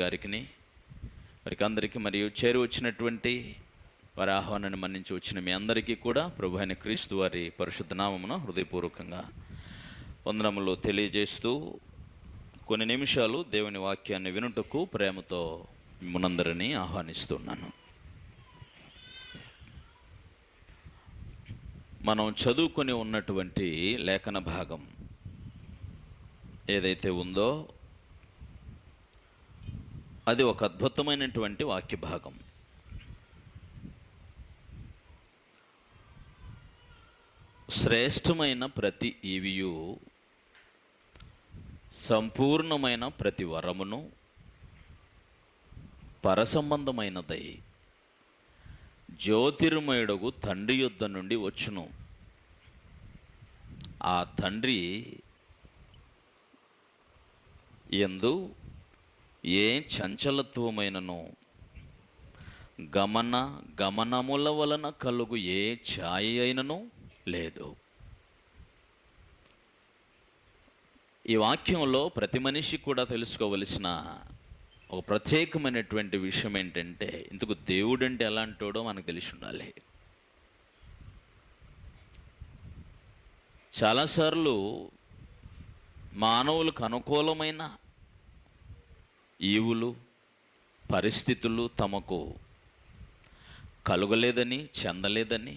గారికి వారికి అందరికీ మరియు చేరి వచ్చినటువంటి వారి ఆహ్వానాన్ని మన్నించి వచ్చిన మీ అందరికీ కూడా ప్రభు అయిన క్రీస్తు వారి పరిశుద్ధ నామమున హృదయపూర్వకంగా వందనములు తెలియజేస్తూ కొన్ని నిమిషాలు దేవుని వాక్యాన్ని వినుటకు ప్రేమతో మిమ్మల్నందరినీ ఆహ్వానిస్తున్నాను. మనం చదువుకొని ఉన్నటువంటి లేఖన భాగం ఏదైతే ఉందో అది ఒక అద్భుతమైనటువంటి వాక్య భాగం. శ్రేష్టమైన ప్రతి ఈవియు, సంపూర్ణమైన ప్రతి వరమును పరసంబంధమైనదై జ్యోతిర్మయుడగు తండ్రి యొద్ద నుండి వచ్చును. ఆ తండ్రి యందు ఏ చంచలత్వమైనను గమనముల వలన కలుగు ఏ ఛాయ అయినను లేదు. ఈ వాక్యంలో ప్రతి మనిషి కూడా తెలుసుకోవలసిన ఒక ప్రత్యేకమైనటువంటి విషయం ఏంటంటే, ఇందుకు దేవుడు అంటే ఎలాంటోడో మనకు తెలిసి ఉండాలి. చాలాసార్లు మానవులకు అనుకూలమైన ఈవులు, పరిస్థితులు తమకు కలుగలేదని, చెందలేదని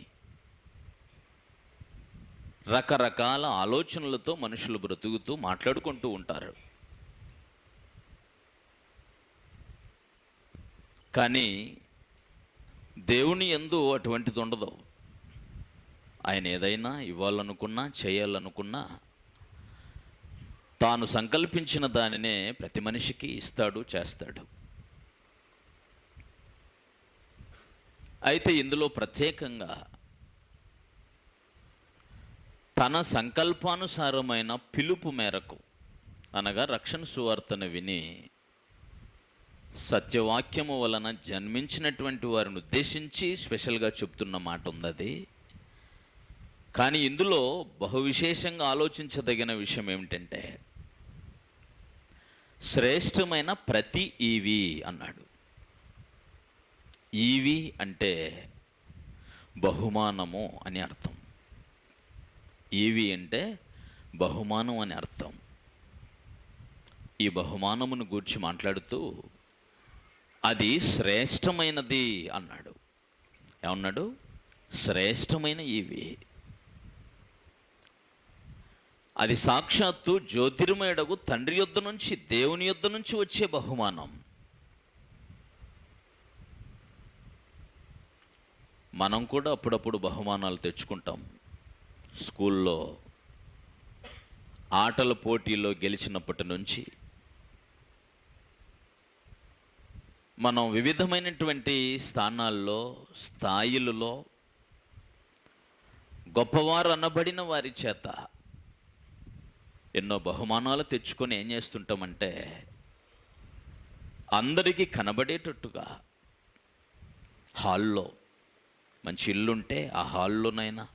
రకరకాల ఆలోచనలతో మనుషులు బ్రతుకుతూ మాట్లాడుకుంటూ ఉంటారు. కానీ దేవుని యందు అటువంటిది ఉండదు. ఆయన ఏదైనా ఇవ్వాలనుకున్నా, చేయాలనుకున్నా తాను సంకల్పించిన దానినే ప్రతి మనిషికి ఇస్తాడు, చేస్తాడు. అయితే ఇందులో ప్రత్యేకంగా తన సంకల్పానుసారమైన పిలుపు మేరకు, అనగా రక్షణ సువార్తను విని సత్యవాక్యము వలన జన్మించినటువంటి వారిని ఉద్దేశించి స్పెషల్గా చెప్తున్న మాట ఉంది అది. కానీ ఇందులో బహువిశేషంగా ఆలోచించదగిన విషయం ఏమిటంటే, శ్రేష్టమైన ప్రతి ఈవి అన్నాడు. ఈవి అంటే బహుమానము అని అర్థం. ఈవి అంటే బహుమానం అని అర్థం. ఈ బహుమానమును గూర్చి మాట్లాడుతూ అది శ్రేష్టమైనది అన్నాడు. ఏమన్నాడు? శ్రేష్టమైన ఈవి. అది సాక్షాత్తు జ్యోతిర్మయుడగు తండ్రి యొద్ద నుంచి, దేవుని యొద్ద నుంచి వచ్చే బహుమానం. మనం కూడా అప్పుడప్పుడు బహుమానాలు తెచ్చుకుంటాం. స్కూల్లో ఆటల పోటీల్లో గెలిచినప్పటి నుంచి మనం వివిధమైనటువంటి స్థానాల్లో, స్థాయిలలో గొప్పవారు అనబడిన వారి చేత ఎన్నో బహుమానాలు తెచ్చుకొని ఏం చేస్తుంటామంటే, అందరికీ కనబడేటట్టుగా హాల్లో, మంచి ఇల్లుంటే ఆ హాల్లోనైనా,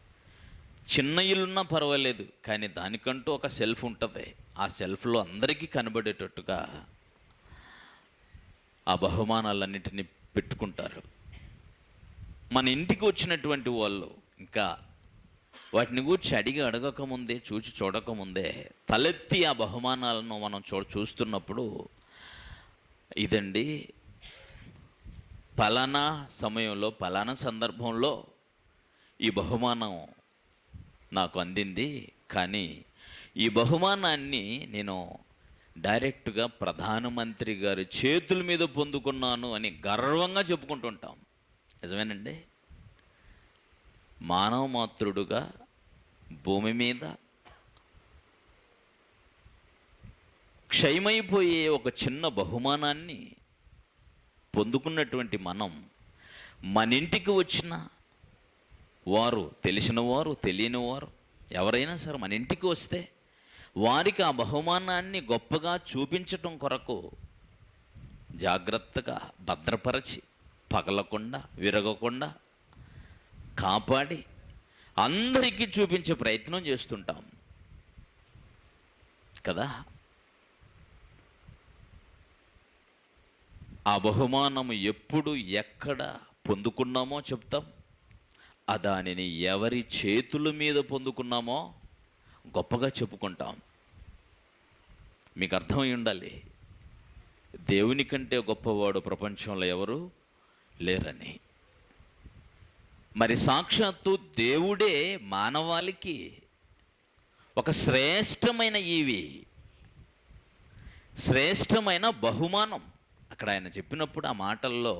చిన్న ఇల్లున్నా పర్వాలేదు కానీ దానికంటూ ఒక సెల్ఫ్ ఉంటుంది. ఆ సెల్ఫ్లో అందరికీ కనబడేటట్టుగా ఆ బహుమానాలన్నింటినీ పెట్టుకుంటారు. మన ఇంటికి వచ్చినటువంటి వాళ్ళు ఇంకా వాటిని గూర్చి అడగకముందే, చూడకముందే తలెత్తి ఆ బహుమానాలను మనం చూస్తున్నప్పుడు, ఇదండి పలానా సమయంలో, పలానా సందర్భంలో ఈ బహుమానం నాకు అందింది, కానీ ఈ బహుమానాన్ని నేను డైరెక్ట్గా ప్రధానమంత్రి గారి చేతుల మీద పొందుకున్నాను అని గర్వంగా చెప్పుకుంటుంటాం. నిజమేనండి. మానవ మాతృడుగా భూమి మీద క్షయమైపోయే ఒక చిన్న బహుమానాన్ని పొందుకున్నటువంటి మనం, మన ఇంటికి వచ్చిన వారు, తెలిసిన వారు, తెలియని వారు ఎవరైనా సరే మన ఇంటికి వస్తే వారికి ఆ బహుమానాన్ని గొప్పగా చూపించటం కొరకు జాగ్రత్తగా భద్రపరచి, పగలకుండా, విరగకుండా కాపాడి అందరికీ చూపించే ప్రయత్నం చేస్తుంటాం కదా. ఆ బహుమానము ఎప్పుడు ఎక్కడ పొందుకున్నామో చెప్తాం, ఆ దానిని ఎవరి చేతుల మీద పొందుకున్నామో గొప్పగా చెప్పుకుంటాం. మీకు అర్థమై ఉండాలి, దేవుని కంటే గొప్పవాడు ప్రపంచంలో ఎవరు లేరని. మరి సాక్షాత్తు దేవుడే మానవాళికి ఒక శ్రేష్టమైన శ్రేష్టమైన బహుమానం. అక్కడ ఆయన చెప్పినప్పుడు ఆ మాటల్లో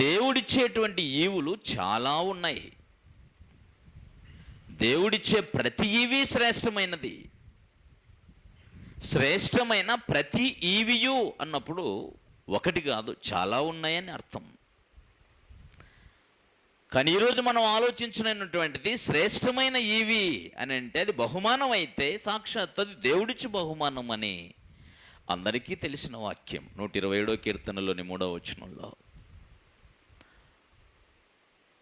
దేవుడిచ్చేటువంటి ఈవులు చాలా ఉన్నాయి. దేవుడిచ్చే ప్రతి ఈవి శ్రేష్టమైనది. శ్రేష్టమైన ప్రతి ఈవియు అన్నప్పుడు ఒకటి కాదు, చాలా ఉన్నాయని అర్థం. కానీ ఈరోజు మనం ఆలోచించినటువంటిది శ్రేష్టమైన ఈవి అని అంటే అది బహుమానం అయితే సాక్షాత్ అది దేవుడిచ్చి బహుమానం అని అందరికీ తెలిసిన వాక్యం. 127వ కీర్తనలోని 3వ వచనంలో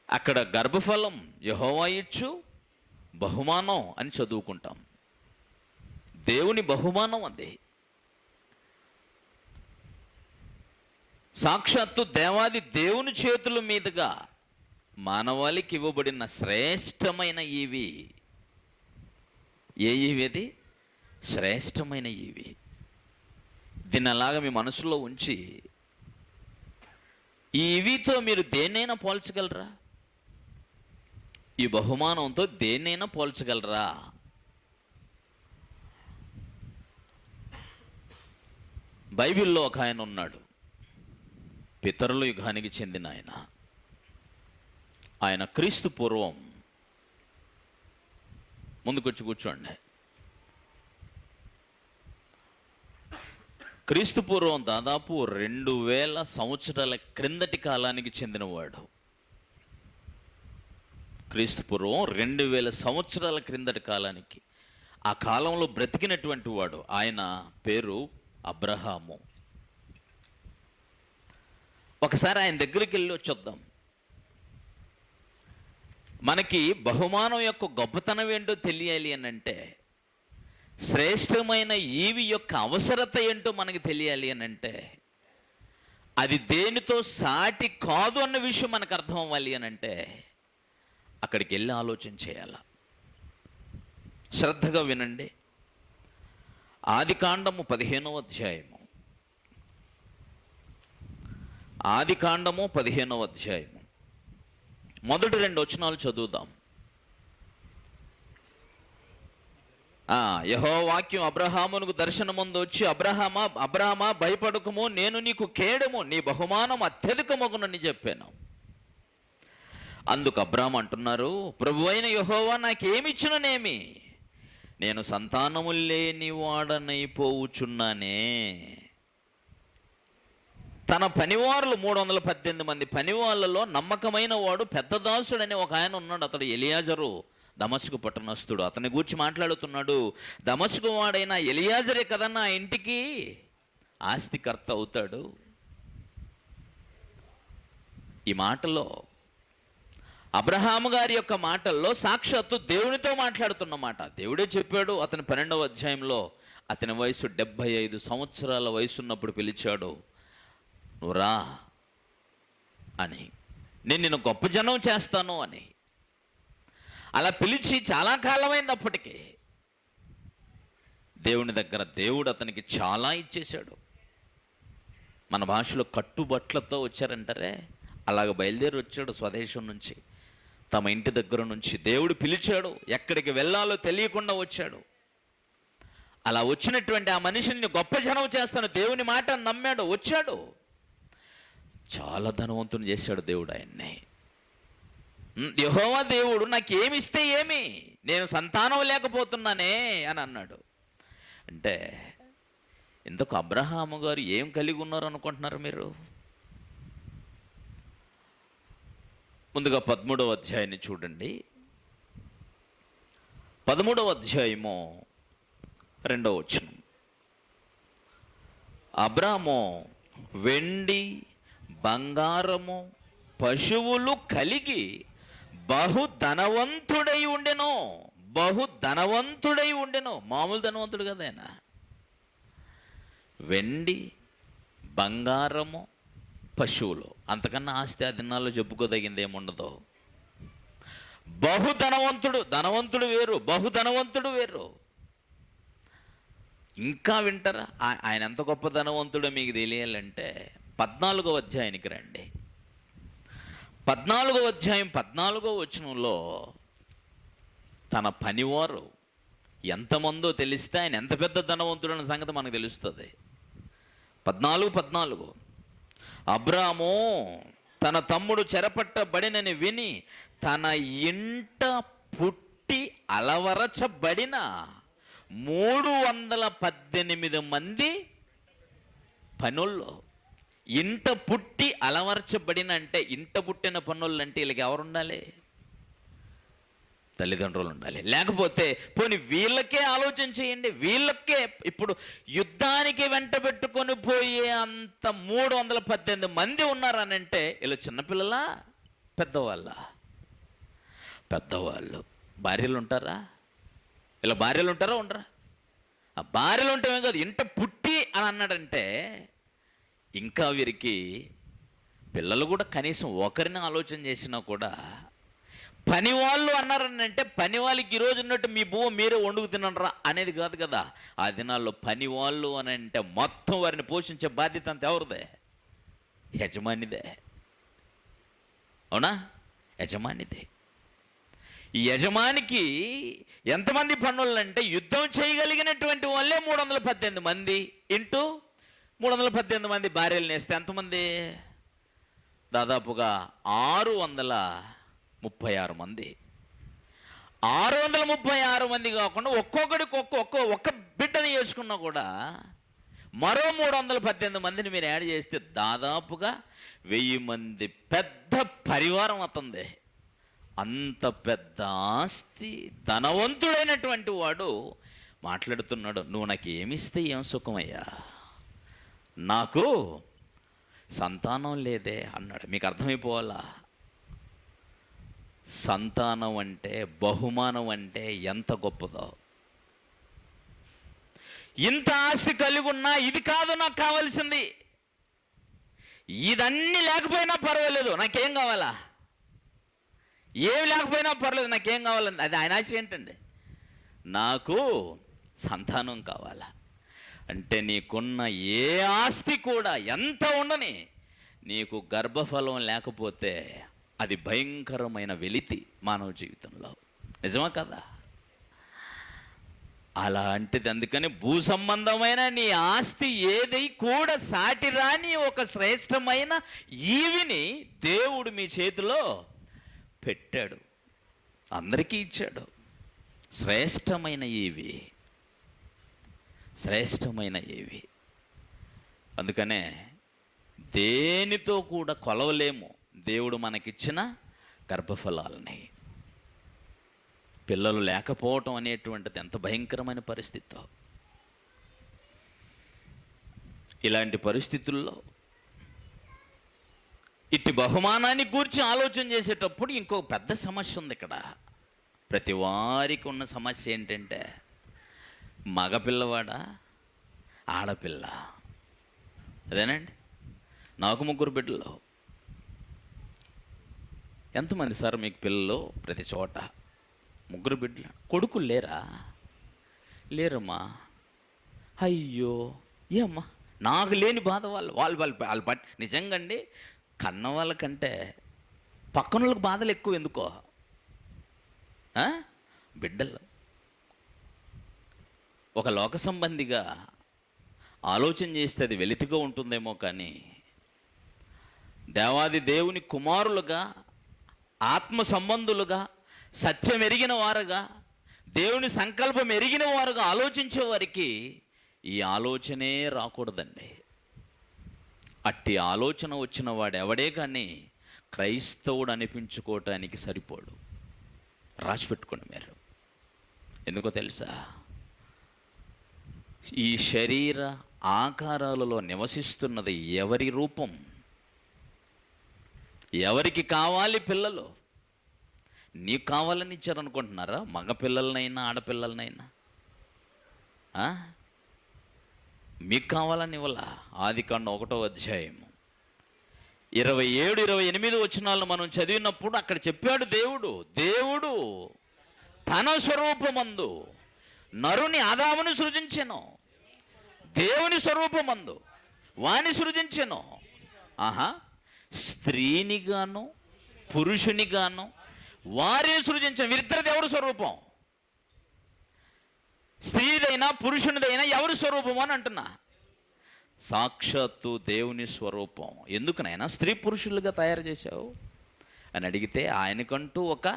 అక్కడ గర్భఫలం యెహోవా ఇచ్చు బహుమానం అని చదువుకుంటాం. దేవుని బహుమానం అది. సాక్షాత్తు దేవాది దేవుని చేతుల మీదుగా మానవాళికి ఇవ్వబడిన శ్రేష్టమైన ఈవి. ఏ ఈవి అది? శ్రేష్టమైన ఈవి. దీన్ని అలాగా మీ మనసులో ఉంచి ఈ ఈవితో మీరు దేన్నైనా పోల్చగలరా? ఈ బహుమానంతో దేన్నైనా పోల్చగలరా? బైబిల్లో ఒక ఆయన ఉన్నాడు, పితరుల యుగానికి చెందిన ఆయన క్రీస్తు పూర్వం, ముందుకొచ్చి కూర్చోండి, క్రీస్తు పూర్వం దాదాపు 2000 సంవత్సరాల క్రిందటి కాలానికి చెందినవాడు. క్రీస్తు పూర్వం 2000 సంవత్సరాల క్రిందటి కాలానికి, ఆ కాలంలో బ్రతికినటువంటి వాడు. ఆయన పేరు అబ్రహాము. ఒకసారి ఆయన దగ్గరికి వెళ్ళి వచ్చొద్దాం. మనకి బహుమానం యొక్క గొప్పతనం ఏంటో తెలియాలి అని అంటే, శ్రేష్టమైన ఈవి యొక్క అవసరత ఏంటో మనకి తెలియాలి అని అంటే, అది దేనితో సాటి కాదు అన్న విషయం మనకు అర్థం అవ్వాలి అని అంటే అక్కడికి వెళ్ళి ఆలోచన చేయాల. శ్రద్ధగా వినండి. ఆదికాండము 15వ అధ్యాయము, ఆదికాండము 15వ అధ్యాయము మొదటి 2 వచనాలు చదువుదాం. యెహోవా వాక్యం అబ్రహామునకు దర్శనముందు వచ్చి, అబ్రహామా భయపడకుము, నేను నీకు కేడము, నీ బహుమానం అత్యధికమగునని చెప్పాను. అందుకు అబ్రహాము అంటున్నారు, ప్రభువైన యెహోవా నాకేమిచ్చుననేమి, నేను సంతానము లేని వాడనైపోవుచున్నానే. తన పనివారులు 318 మంది పనివాళ్ళలో నమ్మకమైన వాడు పెద్ద దాసుడని ఒక ఆయన ఉన్నాడు. అతడు ఎలియాజరు, దమస్కు పట్టణస్థుడు. అతని గురించి మాట్లాడుతున్నాడు. దమస్కు వాడైన ఎలియాజరే కదా నా ఇంటికి ఆస్తికర్త అవుతాడు. ఈ మాటలో, అబ్రహాము గారి యొక్క మాటల్లో సాక్షాత్తు దేవునితో మాట్లాడుతున్న మాట. దేవుడే చెప్పాడు. అతని 12వ అధ్యాయంలో అతని వయసు 75 సంవత్సరాల వయసు ఉన్నప్పుడు పిలిచాడు, నువ్వు రా అని, నేను నిన్ను గొప్ప జనం చేస్తాను అని. అలా పిలిచి చాలా కాలమైనప్పటికీ దేవుని దగ్గర దేవుడు అతనికి చాలా ఇచ్చేశాడు. మన భాషలో కట్టుబట్లతో వచ్చారంటారే, అలాగ బయలుదేరి వచ్చాడు స్వదేశం నుంచి, తమ ఇంటి దగ్గర నుంచి. దేవుడు పిలిచాడు, ఎక్కడికి వెళ్ళాలో తెలియకుండా వచ్చాడు. అలా వచ్చినటువంటి ఆ మనిషిని గొప్ప జనం చేస్తాను, దేవుని మాట నమ్మాడు, వచ్చాడు. చాలా ధనవంతుని చేశాడు దేవుడు ఆయన్ని. యెహోవా దేవుడు నాకేమిస్తే ఏమి, నేను సంతానం లేకపోతున్నానే అని అన్నాడు. అంటే ఇంతకు అబ్రహాము గారు ఏం కలిగి ఉన్నారు అనుకుంటున్నారు మీరు? ముందుగా 13వ అధ్యాయాన్ని చూడండి. 13వ అధ్యాయము 2వ వచనం. అబ్రాము వెండి బంగారము పశువులు కలిగి బహుధనవంతుడై ఉండెను. మామూలు ధనవంతుడు కదా ఆయన. వెండి బంగారము, పశువులు, అంతకన్నా ఆస్తి ఆ దినాల్లో చెప్పుకోదగింది ఏముండదు. ధనవంతుడు వేరు, బహుధనవంతుడు వేరు. ఇంకా వింటారా? ఆయన ఎంత గొప్ప ధనవంతుడో మీకు తెలియాలంటే 14వ అధ్యాయానికి రండి. 14వ అధ్యాయం 14వ వచనంలో తన పనివారు ఎంతమందో తెలిస్తే ఆయన ఎంత పెద్ద ధనవంతుడు అన్న సంగతి మనకు తెలుస్తుంది. 14 అబ్రాము తన తమ్ముడు చెరపట్టబడినని విని తన ఇంట పుట్టి అలవరచబడిన 318 మంది పనుల్లో, ఇంట పుట్టి అలవర్చబడిన అంటే ఇంట పుట్టిన పనులు అంటే వీళ్ళకి ఎవరు ఉండాలి? తల్లిదండ్రులు ఉండాలి. లేకపోతే పోనీ వీళ్ళకే ఆలోచన చేయండి, వీళ్ళకే ఇప్పుడు యుద్ధానికి వెంట పెట్టుకొని పోయే అంత 318 మంది ఉన్నారనంటే వీళ్ళు చిన్నపిల్లలా, పెద్దవాళ్ళు. భార్యలు ఉంటారా? ఇలా భార్యలు ఉంటారా, ఉండరా? ఆ భార్యలు ఉంటామే కాదు, ఇంట పుట్టి అని అన్నాడంటే ఇంకా వీరికి పిల్లలు కూడా కనీసం ఒకరిని ఆలోచన చేసినా కూడా, పని వాళ్ళు అన్నారనంటే పని వాళ్ళకి ఈరోజు ఉన్నట్టు మీ బువ్వ మీరే వండుకు తినరా అనేది కాదు కదా. ఆ దినాల్లో పని వాళ్ళు అని అంటే మొత్తం వారిని పోషించే బాధ్యత అంత ఎవరిదే? యజమానిదే. అవునా? యజమానిదే. ఈ యజమానికి ఎంతమంది పనులు అంటే యుద్ధం చేయగలిగినటువంటి వాళ్ళే 318 మంది ఇంటూ 318 మంది భార్యలు నేస్తే ఎంతమంది? దాదాపుగా 636 మంది. 636 మంది కాకుండా ఒక్కొక్కడికి ఒక్క బిడ్డని చేసుకున్నా కూడా మరో 318 మందిని మీరు యాడ్ చేస్తే దాదాపుగా 1000 మంది పెద్ద పరివారం అవుతుంది. అంత పెద్ద ఆస్తి, ధనవంతుడైనటువంటి వాడు మాట్లాడుతున్నాడు, నువ్వు నాకు ఏమిస్తే ఏం సుఖమయ్యా, నాకు సంతానం లేదే అన్నాడు. మీకు అర్థమైపోవాలా? సంతానం అంటే, బహుమానం అంటే ఎంత గొప్పదో. ఇంత ఆస్తి కలిగి ఉన్నా ఇది కాదు నాకు కావాల్సింది, ఇదన్నీ లేకపోయినా పర్వాలేదు, నాకేం కావాలా? ఏమి లేకపోయినా పర్లేదు, నాకేం కావాలండి? అది ఆయన ఆశ ఏంటండి? నాకు సంతానం కావాలా అంటే నీకున్న ఏ ఆస్తి కూడా ఎంత ఉండని, నీకు గర్భఫలం లేకపోతే అది భయంకరమైన వెలితి మానవ జీవితంలో. నిజమా కదా? అలాంటిది. అందుకని భూ సంబంధమైన నీ ఆస్తి ఏది కూడా సాటి రాని ఒక శ్రేష్టమైన ఈవిని దేవుడు మీ చేతిలో పెట్టాడు, అందరికీ ఇచ్చాడు. శ్రేష్టమైన ఈవి. అందుకనే దేనితో కూడా కొలవలేము దేవుడు మనకిచ్చిన గర్భఫలాలని. పిల్లలు లేకపోవటం అనేటువంటిది ఎంత భయంకరమైన పరిస్థితో. ఇలాంటి పరిస్థితుల్లో ఇట్టి బహుమానాన్ని గూర్చి ఆలోచన చేసేటప్పుడు ఇంకొక పెద్ద సమస్య ఉంది ఇక్కడ. ప్రతి వారికి ఉన్న సమస్య ఏంటంటే మగపిల్లవాడా, ఆడపిల్ల? అదేనండి. నాకు 3 బిడ్డలు. ఎంతమంది సార్ మీకు పిల్లలు? ప్రతి చోట 3 బిడ్డలు. కొడుకులు లేరా? లేరమ్మా. అయ్యో, ఏమ్మా నాకు లేని బాధ వాళ్ళు నిజంగా అండి, కన్న వాళ్ళకంటే పక్కన వాళ్ళకి బాధలు ఎక్కువ. ఎందుకో బిడ్డలు. ఒక లోక సంబంధిగా ఆలోచన చేస్తే అది వెలితిగా ఉంటుందేమో, కానీ దేవాది దేవుని కుమారులుగా, ఆత్మ సంబంధులుగా, సత్యం ఎరిగిన వారుగా, దేవుని సంకల్పం ఎరిగిన వారుగా ఆలోచించే వారికి ఈ ఆలోచనే రాకూడదండి. అట్టి ఆలోచన వచ్చిన వాడు ఎవడే కానీ క్రైస్తవుడు అనిపించుకోవటానికి సరిపోడు. రాసిపెట్టుకోండి మీరు. ఎందుకో తెలుసా? ఈ శరీర ఆకారాలలో నివసిస్తున్నది ఎవరి రూపం? ఎవరికి కావాలి పిల్లలు? నీకు కావాలని ఇచ్చారనుకుంటున్నారా? మగ పిల్లలనైనా ఆడపిల్లలనైనా మీకు కావాలని ఇవ్వాల. ఆదికాండం 1వ అధ్యాయము 27, 28 వచనాలను మనం చదివినప్పుడు అక్కడ చెప్పాడు దేవుడు తన స్వరూపమందు నరుని ఆదామును సృజించెను. దేవుని స్వరూపమందు వాని సృజించెను. స్త్రీనిగాను పురుషునిగాను వారిని సృజించను. వీరిద్దరిది ఎవరు స్వరూపం? స్త్రీదైనా పురుషునిదైనా ఎవరి స్వరూపం అని అంటున్నా? సాక్షాత్తు దేవుని స్వరూపం. ఎందుకునైనా స్త్రీ పురుషులుగా తయారు చేశావు అని అడిగితే ఆయనకంటూ ఒక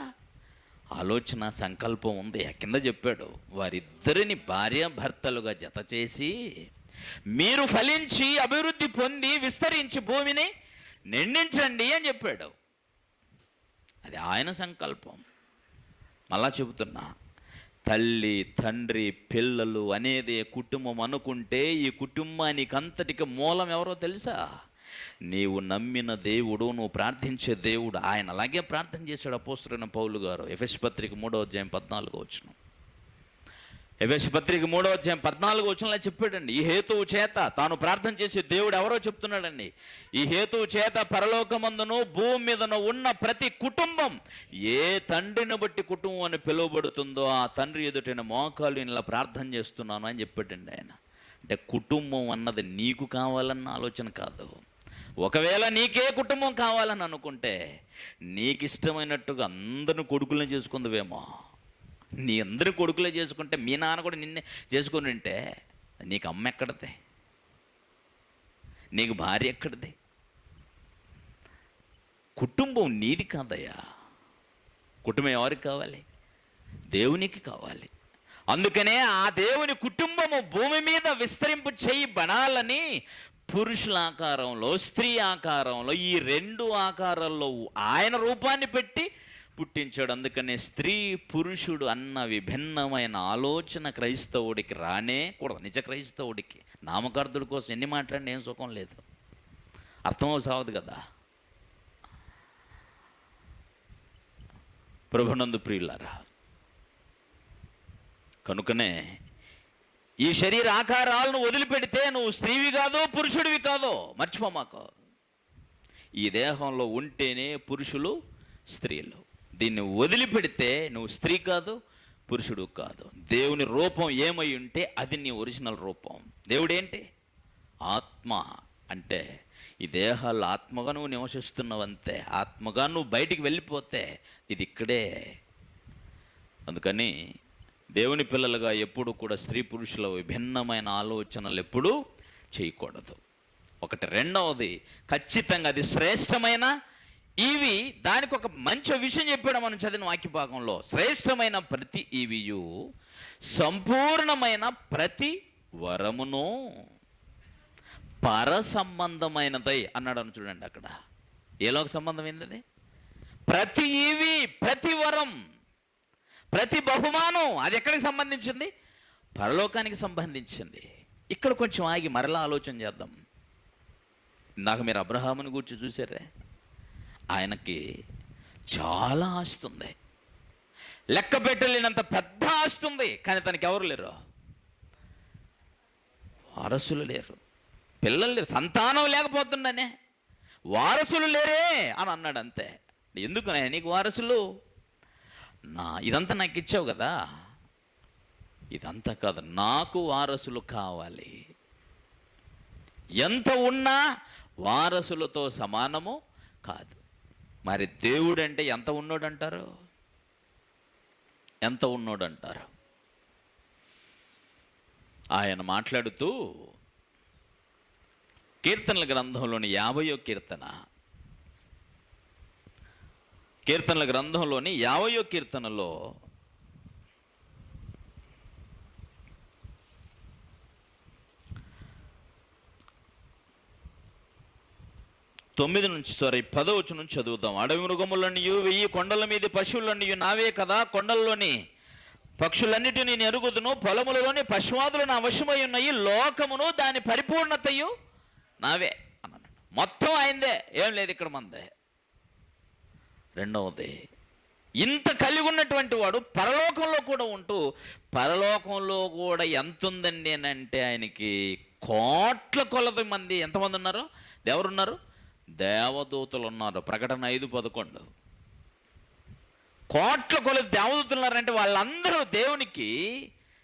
ఆలోచన, సంకల్పం ఉంది. కింద చెప్పాడు, వారిద్దరిని భార్యాభర్తలుగా జత చేసి మీరు ఫలించి అభివృద్ధి పొంది విస్తరించి భూమిని నిండించండి అని చెప్పాడు. అది ఆయన సంకల్పం. మళ్ళా చెబుతున్నా, తల్లి తండ్రి పిల్లలు అనేది కుటుంబం అనుకుంటే ఈ కుటుంబానికి అంతటికి మూలం ఎవరో తెలుసా? నీవు నమ్మిన దేవుడు, నువ్వు ప్రార్థించే దేవుడు. ఆయన అలాగే ప్రార్థన చేశాడు అపోస్తలుడైన పౌలు గారు. ఎఫెసీ పత్రిక 3వ అధ్యాయం 14వ వచనం. ఎఫెసీ పత్రిక 3వ అధ్యాయం 14వ వచనంలో చెప్పాడండి, ఈ హేతువు చేత తాను ప్రార్థన చేసే దేవుడు ఎవరో చెప్తున్నాడండి. ఈ హేతువు చేత పరలోకమందును భూమి మీదను ఉన్న ప్రతి కుటుంబం ఏ తండ్రిని బట్టి కుటుంబం అని పిలువబడుతుందో ఆ తండ్రి ఎదుటైన మోకాలు ఇలా ప్రార్థన చేస్తున్నాను అని చెప్పాడండి ఆయన. అంటే కుటుంబం అన్నది నీకు కావాలన్న ఆలోచన కాదు. ఒకవేళ నీకే కుటుంబం కావాలని అనుకుంటే నీకు ఇష్టమైనట్టుగా అందరిని కొడుకులను చేసుకుందువేమో. నీ అందరి కొడుకులే చేసుకుంటే మీ నాన్న కూడా నిన్నే చేసుకుని ఉంటే నీకు అమ్మ ఎక్కడిది? నీకు భార్య ఎక్కడిది? కుటుంబం నీది కాదయ్యా. కుటుంబం ఎవరికి కావాలి? దేవునికి కావాలి. అందుకనే ఆ దేవుని కుటుంబము భూమి మీద విస్తరింపు చేయి బనాలని పురుషుల ఆకారంలో స్త్రీ ఆకారంలో ఈ 2 ఆకారాల్లో ఆయన రూపాన్ని పెట్టి పుట్టించాడు. అందుకనే స్త్రీ పురుషుడు అన్న విభిన్నమైన ఆలోచన క్రైస్తవుడికి రానే కూడదు. నిజ క్రైస్తవుడికి నామకార్థుడి కోసం ఎన్ని మాట్లాడినా ఏం సుఖం లేదు, అర్థమవుసావదు కదా. ప్రభునందు ప్రియులారా, కనుకనే ఈ శరీర ఆకారాలను వదిలిపెడితే నువ్వు స్త్రీవి కాదు, పురుషుడివి కాదు. మర్చిపోమాకు. ఈ దేహంలో ఉంటేనే పురుషులు స్త్రీలు. దీన్ని వదిలిపెడితే నువ్వు స్త్రీ కాదు, పురుషుడు కాదు. దేవుని రూపం ఏమై ఉంటే అది నీ ఒరిజినల్ రూపం. దేవుడేంటి? ఆత్మ. అంటే ఈ దేహాల్లో ఆత్మగా నువ్వు నివసిస్తున్నావంతే. ఆత్మగా నువ్వు బయటికి వెళ్ళిపోతే ఇది ఇక్కడే. అందుకని దేవుని పిల్లలుగా ఎప్పుడు కూడా స్త్రీ పురుషుల విభిన్నమైన ఆలోచనలు ఎప్పుడూ చేయకూడదు. ఒకటి. రెండవది, ఖచ్చితంగా అది శ్రేష్టమైన ఇవి. దానికి ఒక మంచి విషయం చెప్పాడు మనం చదివిన వాక్య భాగంలో. శ్రేష్టమైన ప్రతి ఈవియు సంపూర్ణమైన ప్రతి వరమును పర సంబంధమైనదై అన్నాడు అని చూడండి. అక్కడ ఏలోక సంబంధం ఏంటది? ప్రతి ఈవి, ప్రతి వరం, ప్రతి బహుమానం అది ఎక్కడికి సంబంధించింది? పరలోకానికి సంబంధించింది. ఇక్కడ కొంచెం ఆగి మరలా ఆలోచన చేద్దాం. ఇందాక మీరు అబ్రహాముని గురించి చూసారే, ఆయనకి చాలా ఆస్తి ఉంది, లెక్క పెట్టలేనంత పెద్ద ఆస్తి ఉంది. కానీ తనకి ఎవరు లేరు? వారసులు లేరు, పిల్లలు లేరు, సంతానం లేకపోతుండనే వారసులు లేరే అని అన్నాడు అంతే. ఎందుకు నీకు వారసులు? ఇదంతా నాకు ఇచ్చావు కదా, ఇదంతా కాదు, నాకు వారసులు కావాలి. ఎంత ఉన్నా వారసులతో సమానము కాదు. మరి దేవుడు అంటే ఎంత ఉన్నోడు అంటారు? ఎంత ఉన్నోడు అంటారు? ఆయన మాట్లాడుతూ కీర్తనల గ్రంథంలోని 50వ కీర్తనల గ్రంథంలోని 50వ కీర్తనలో పదో వచనం నుంచి చదువుతాం. అడవి మృగములన్నయు 1000 కొండల మీద పశువులన్నయు నావే కదా, కొండల్లోని పక్షులన్నిటినీ నేను ఎరుగుదును, పొలములలోని పశువాదులు నా వశమై ఉన్నాయి, లోకమును దాని పరిపూర్ణతయు నావే అన్నాడు. మొత్తం అయిందే, ఏం లేదు ఇక్కడ మందే. రెండవది, ఇంత కలిగి ఉన్నటువంటి వాడు పరలోకంలో కూడా ఉంటూ, పరలోకంలో కూడా ఎంత ఉందండి అని అంటే ఆయనకి కోట్ల కొలది మంది, ఎంతమంది ఉన్నారు? ఎవరున్నారు? దేవదూతలు ఉన్నారు. ప్రకటన 5:11. కోట్ల కొలది దేవదూతలు ఉన్నారంటే వాళ్ళందరూ దేవునికి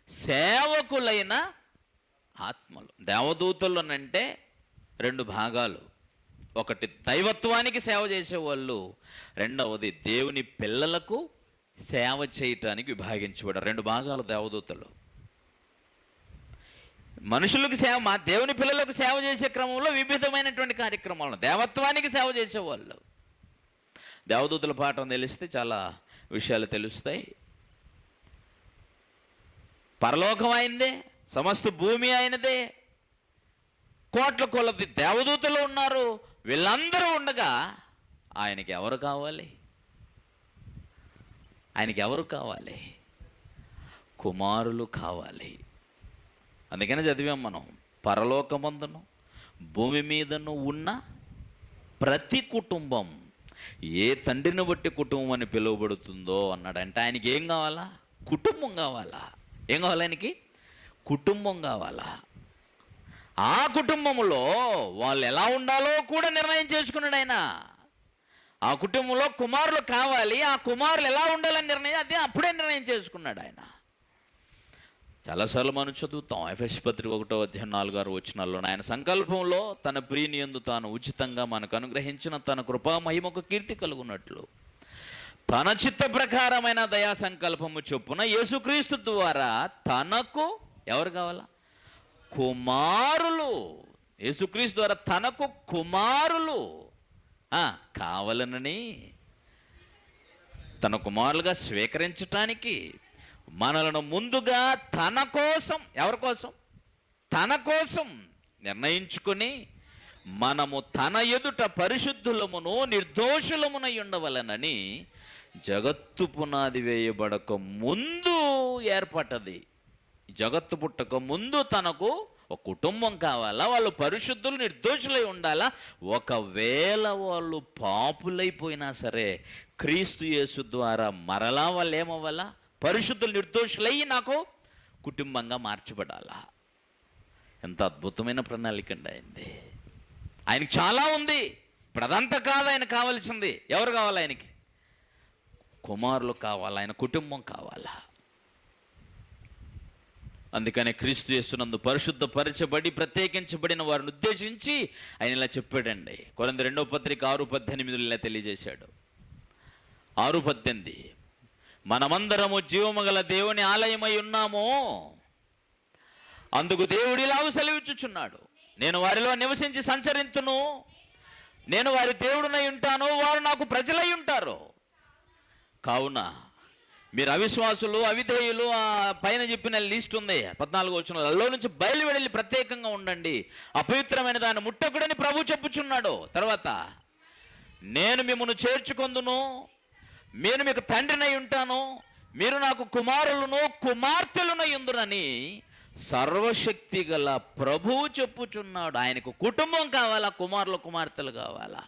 సేవకులైన ఆత్మలు. దేవదూతలు అంటే 2 భాగాలు. ఒకటి దైవత్వానికి సేవ చేసేవాళ్ళు, రెండవది దేవుని పిల్లలకు సేవ చేయటానికి విభాగించబడ్డారు. 2 భాగాలు దేవదూతలు. మనుషులకు సేవ, మా దేవుని పిల్లలకు సేవ చేసే క్రమంలో వివిధమైనటువంటి కార్యక్రమాలు. దేవత్వానికి సేవ చేసేవాళ్ళు. దేవదూతల పాఠం తెలిస్తే చాలా విషయాలు తెలుస్తాయి. పరలోకం ఆయనదే, సమస్త భూమి ఆయనదే, కోట్ల కొలది దేవదూతలు ఉన్నారు. వీళ్ళందరూ ఉండగా ఆయనకి ఎవరు కావాలి? ఆయనకి ఎవరు కావాలి? కుమారులు కావాలి. అందుకనే చదివాం మనం, పరలోకమందును భూమి మీదను ఉన్న ప్రతి కుటుంబం ఏ తండ్రిని బట్టి కుటుంబం అని పిలువబడుతుందో అన్నాడు. అంటే ఆయనకి ఏం కావాలా? కుటుంబం కావాలా? ఏం కావాలి ఆయనకి? కుటుంబం కావాలా? ఆ కుటుంబంలో వాళ్ళు ఎలా ఉండాలో కూడా నిర్ణయం చేసుకున్నాడు ఆయన. ఆ కుటుంబంలో కుమారులు కావాలి, ఆ కుమారులు ఎలా ఉండాలని అప్పుడే నిర్ణయం చేసుకున్నాడు ఆయన. చాలాసార్లు మనం చదువుతాం, ఎఫెసీ పత్రిక 1:4-6 వచనాల్లో, ఆయన సంకల్పంలో తన ప్రియుని యందు తాను ఉచితంగా మనకు అనుగ్రహించిన తన కృపా మహిమకు కీర్తి కలుగునట్లు తన చిత్త ప్రకారమైన దయా సంకల్పము చొప్పున యేసుక్రీస్తు ద్వారా తనకు ఎవరు కావాలా? కుమారులు. యేసుక్రీస్తు ద్వారా తనకు కుమారులు కావాలనని, తన కుమారులుగా స్వీకరించటానికి మనలను ముందుగా తన కోసం, ఎవరి కోసం? తన కోసం నిర్ణయించుకొని మనము తన ఎదుట పరిశుద్ధులమును నిర్దోషులమునై ఉండవలనని జగత్తు పునాది వేయబడక ముందు ఏర్పడ్డది. జగత్తు పుట్టక ముందు తనకు ఒక కుటుంబం కావాలా? వాళ్ళు పరిశుద్ధులు నిర్దోషులై ఉండాలా? ఒకవేళ వాళ్ళు పాపులైపోయినా సరే క్రీస్తు యేసు ద్వారా మరలా వాళ్ళు ఏమవ్వాలా? పరిశుద్ధులు నిర్దోషులయ్యి నాకు కుటుంబంగా మార్చబడాలా. ఎంత అద్భుతమైన ప్రణాళిక అండి ఆయనది. ఆయనకి చాలా ఉంది. ఇప్పుడు అదంతా కాదు ఆయన కావాల్సింది. ఎవరు కావాలి ఆయనకి? కుమారులు కావాలా, ఆయన కుటుంబం కావాలా. అందుకనే క్రీస్తు యేసునందు పరిశుద్ధపరచబడి ప్రత్యేకించబడిన వారిని ఉద్దేశించి ఆయన ఇలా చెప్పాడండి. కొరింథీ 2వ పత్రిక 6:18 ఇలా తెలియజేశాడు. 6:18, మనమందరము జీవము గల దేవుని ఆలయమై ఉన్నాము, అందుకు దేవుడు ఇలాగ సెలవిచ్చుచున్నాడు, నేను వారిలో నివసించి సంచరింతును, నేను వారి దేవుడునై ఉంటాను, వారు నాకు ప్రజలై ఉంటారు. కావున మీరు అవిశ్వాసులు, అవిధేయులు, ఆ పైన చెప్పిన లిస్ట్ ఉంది 14వ వచనంలో, అందులో నుంచి బయలువెళ్ళి ప్రత్యేకంగా ఉండండి, అపవిత్రమైన దాన్ని ముట్టకుడని ప్రభు చెప్పుచున్నాడు. తర్వాత, నేను మిమ్మల్ని చేర్చుకొందును, నేను మీకు తండ్రినై ఉంటాను, మీరు నాకు కుమారులను కుమార్తెలునై ఉందురని సర్వశక్తి గల ప్రభువు చెప్పుచున్నాడు. ఆయనకు కుటుంబం కావాలా, కుమారులు కుమార్తెలు కావాలా,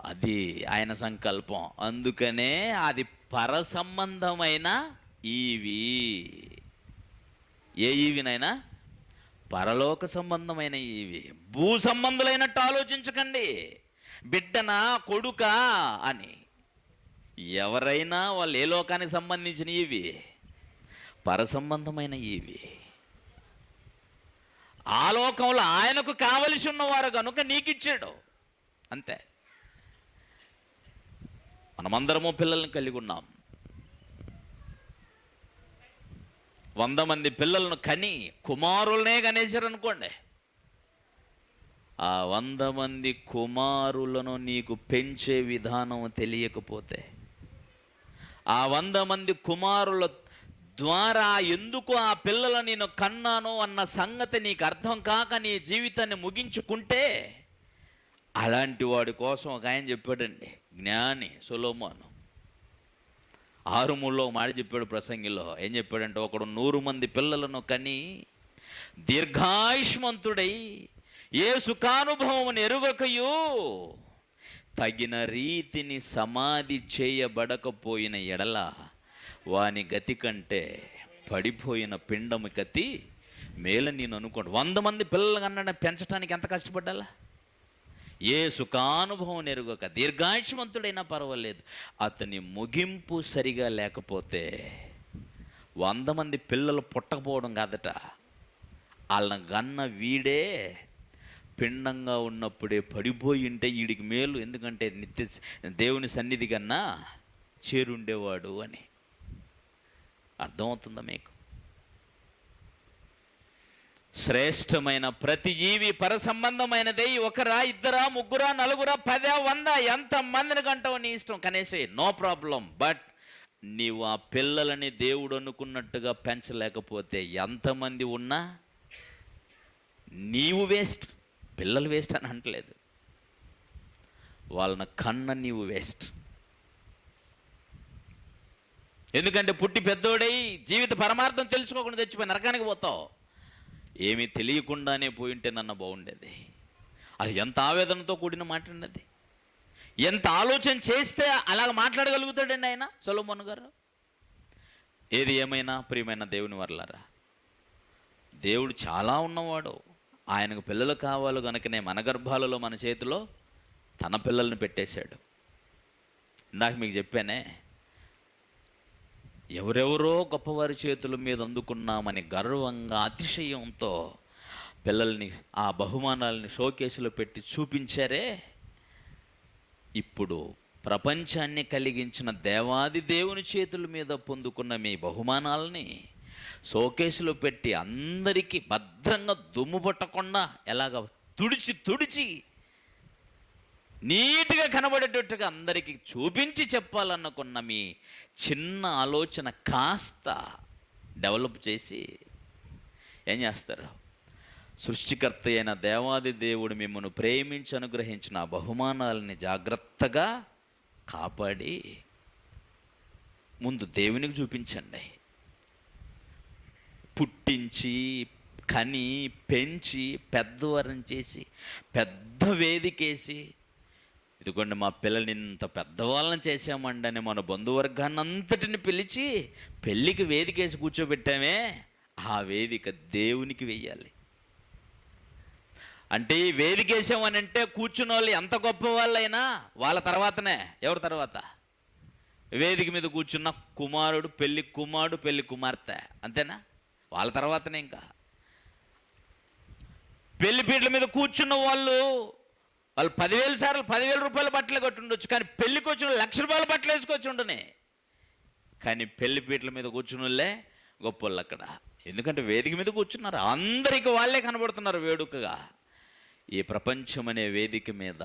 అది ఆయన సంకల్పం. అందుకనే అది పర సంబంధమైన ఈవి. ఏ ఈవినైనా పరలోక సంబంధమైన ఈవి. భూ సంబంధులైనట్టు ఆలోచించకండి. బిడ్డనా కొడుకా అని ఎవరైనా వాళ్ళు ఏ లోకానికి సంబంధించిన ఇవి? పర సంబంధమైన ఇవి. ఆ లోకంలో ఆయనకు కావలసి ఉన్నవారు కనుక నీకిచ్చాడు, అంతే. మనమందరము పిల్లల్ని కలిగి ఉన్నాం. 100 మంది పిల్లలను కని కుమారులనే కనేశారు అనుకోండి. ఆ 100 మంది కుమారులను నీకు పెంచే విధానం తెలియకపోతే, ఆ 100 మంది కుమారుల ద్వారా ఎందుకు ఆ పిల్లలను నేను కన్నాను అన్న సంగతి నీకు అర్థం కాక నీ జీవితాన్ని ముగించుకుంటే, అలాంటి వాడి కోసం ఒక ఆయన చెప్పాడండి, జ్ఞాని సొలొమోను. 6:3 మాట చెప్పాడు ప్రసంగిలో. ఏం చెప్పాడంటే, ఒకడు 100 మంది పిల్లలను కని దీర్ఘాయుష్మంతుడై ఏ సుఖానుభవం ఎరుగకయు తగిన రీతిని సమాధి చేయబడకపోయిన ఎడల వాని గతి కంటే పడిపోయిన పిండము గతి మేలని నేను అనుకోండి. 100 మంది పిల్లలు కన్నా పెంచడానికి ఎంత కష్టపడ్డాలా? ఏ సుఖానుభవం ఎరుగక దీర్ఘాయుష్మంతుడైనా పర్వాలేదు, అతని ముగింపు సరిగా లేకపోతే 100 మంది పిల్లలు పుట్టకపోవడం కాదట, వాళ్ళని గన్న వీడే పిండంగా ఉన్నప్పుడే పడిపోయి ఉంటే వీడికి మేలు, ఎందుకంటే నిత్య దేవుని సన్నిధి కన్నా చేరుండేవాడు అని. అర్థమవుతుందా మీకు? శ్రేష్టమైన ప్రతి జీవి పర సంబంధమైనదే. ఒకరా, ఇద్దరా, ముగ్గురా, నలుగురా, 10, 100 ఎంతమందిని కంటావు నీ ఇష్టం, కనేసే, నో ప్రాబ్లం. బట్ నీవు ఆ పిల్లలని దేవుడు అనుకున్నట్టుగా పెంచలేకపోతే ఎంతమంది ఉన్నా నీవు వేస్ట్. పిల్లలు వేస్ట్ అని అంటలేదు, వాళ్ళని కన్న నీవు వేస్ట్. ఎందుకంటే పుట్టి పెద్దోడై జీవిత పరమార్థం తెలుసుకోకుండా చచ్చిపోయి నరకానికి పోతావు. ఏమీ తెలియకుండానే పోయింటే నన్ను బాగుండేది. అది ఎంత ఆవేదనతో కూడిన మాట ఉన్నది. ఎంత ఆలోచన చేస్తే అలాగ మాట్లాడగలుగుతాడండి ఆయన సొలొమోను గారు. ఏది ఏమైనా ప్రియమైన దేవుని వర్లారా, దేవుడు చాలా ఉన్నవాడు. ఆయనకు పిల్లలు కావాలి కనుకనే మన గర్భాలలో మన చేతిలో తన పిల్లల్ని పెట్టేశాడు. ఇందాక మీకు చెప్పానే, ఎవరెవరో గొప్పవారి చేతుల మీద అందుకున్నామని గర్వంగా అతిశయంతో పిల్లల్ని ఆ బహుమానాలని షోకేసులో పెట్టి చూపించారే. ఇప్పుడు ప్రపంచాన్ని కలిగించిన దేవాది దేవుని చేతుల మీద పొందుకున్న మీ బహుమానాలని షోకేసులో పెట్టి అందరికీ భద్రంగా దుమ్ము పట్టకుండా ఎలాగ తుడిచి నీట్గా కనబడేటట్టుగా అందరికీ చూపించి చెప్పాలనుకున్న మీ చిన్న ఆలోచన కాస్త డెవలప్ చేసి ఏం చేస్తారు? సృష్టికర్త అయిన దేవాది దేవుడు మిమ్మల్ని ప్రేమించి అనుగ్రహించిన ఆ బహుమానాలని జాగ్రత్తగా కాపాడి ముందు దేవునికి చూపించండి. పుట్టించి కని పెంచి పెద్దవారిని చేసి పెద్ద వేదికేసి, ఇదిగోండి మా పిల్లల్ని ఇంత పెద్దవాళ్ళని చేసామండి అని మన బంధువర్గాన్ని అంతటిని పిలిచి పెళ్ళికి వేదికేసి కూర్చోబెట్టామే, ఆ వేదిక దేవునికి వెయ్యాలి. అంటే ఈ వేదికేసామని అంటే కూర్చున్న వాళ్ళు ఎంత గొప్ప వాళ్ళైనా వాళ్ళ తర్వాతనే. ఎవరి తర్వాత? వేదిక మీద కూర్చున్న కుమారుడు, పెళ్లి కుమార్తె, అంతేనా? వాళ్ళ తర్వాతనే. ఇంకా పెళ్లి పీటల మీద కూర్చున్న వాళ్ళు 10,000 సార్లు 10,000 రూపాయల బట్టలు కట్టుండొచ్చు, కానీ పెళ్ళికి వచ్చిన 1,00,000 రూపాయల బట్టలు వేసుకొచ్చి ఉండనే. కానీ పెళ్లి పీటల మీద కూర్చున్న వాళ్ళే గొప్ప వాళ్ళు అక్కడ. ఎందుకంటే వేదిక మీద కూర్చున్నారు, అందరికీ వాళ్ళే కనబడుతున్నారు వేడుకగా. ఈ ప్రపంచం అనే వేదిక మీద